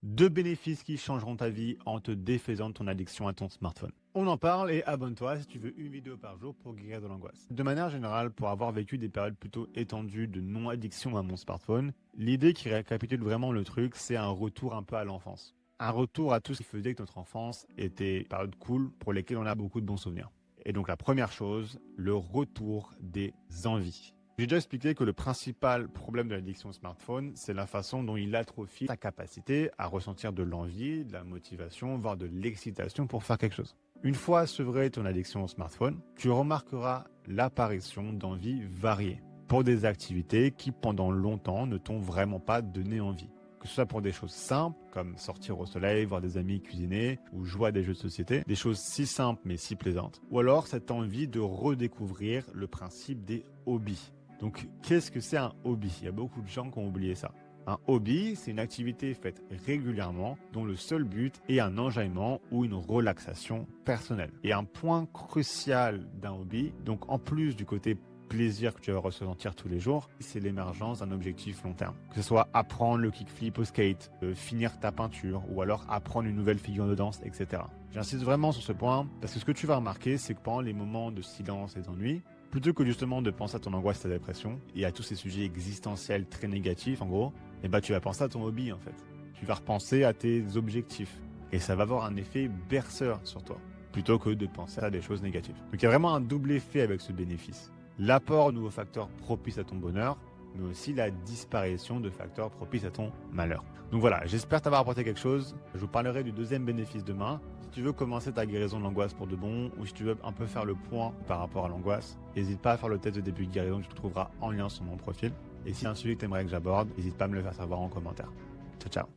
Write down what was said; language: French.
Deux bénéfices qui changeront ta vie en te défaisant de ton addiction à ton smartphone. On en parle et abonne-toi si tu veux une vidéo par jour pour guérir de l'angoisse. De manière générale, pour avoir vécu des périodes plutôt étendues de non-addiction à mon smartphone, l'idée qui récapitule vraiment le truc, c'est un retour un peu à l'enfance. Un retour à tout ce qui faisait que notre enfance était une période cool pour lesquelles on a beaucoup de bons souvenirs. Et donc la première chose, le retour des envies. J'ai déjà expliqué que le principal problème de l'addiction au smartphone, c'est la façon dont il atrophie ta capacité à ressentir de l'envie, de la motivation, voire de l'excitation pour faire quelque chose. Une fois sevré ton addiction au smartphone, tu remarqueras l'apparition d'envies variées pour des activités qui pendant longtemps ne t'ont vraiment pas donné envie. Que ce soit pour des choses simples, comme sortir au soleil, voir des amis cuisiner, ou jouer à des jeux de société, des choses si simples mais si plaisantes. Ou alors cette envie de redécouvrir le principe des hobbies. Donc, qu'est-ce que c'est un hobby? Il y a beaucoup de gens qui ont oublié ça. Un hobby, c'est une activité faite régulièrement dont le seul but est un enjaillement ou une relaxation personnelle. Et un point crucial d'un hobby, donc en plus du côté plaisir que tu vas ressentir tous les jours, c'est l'émergence d'un objectif long terme. Que ce soit apprendre le kickflip au skate, finir ta peinture ou alors apprendre une nouvelle figure de danse, etc. J'insiste vraiment sur ce point parce que ce que tu vas remarquer, c'est que pendant les moments de silence et d'ennui, plutôt que justement de penser à ton angoisse, ta dépression et à tous ces sujets existentiels très négatifs en gros, tu vas penser à ton hobby en fait. Tu vas repenser à tes objectifs et ça va avoir un effet berceur sur toi plutôt que de penser à des choses négatives. Donc il y a vraiment un double effet avec ce bénéfice. L'apport de nouveaux facteurs propices à ton bonheur, mais aussi la disparition de facteurs propices à ton malheur. Donc voilà, j'espère t'avoir apporté quelque chose. Je vous parlerai du deuxième bénéfice demain. Si tu veux commencer ta guérison de l'angoisse pour de bon, ou si tu veux un peu faire le point par rapport à l'angoisse, n'hésite pas à faire le test de début de guérison que tu trouveras en lien sur mon profil. Et si y a un sujet que tu aimerais que j'aborde, n'hésite pas à me le faire savoir en commentaire. Ciao, ciao.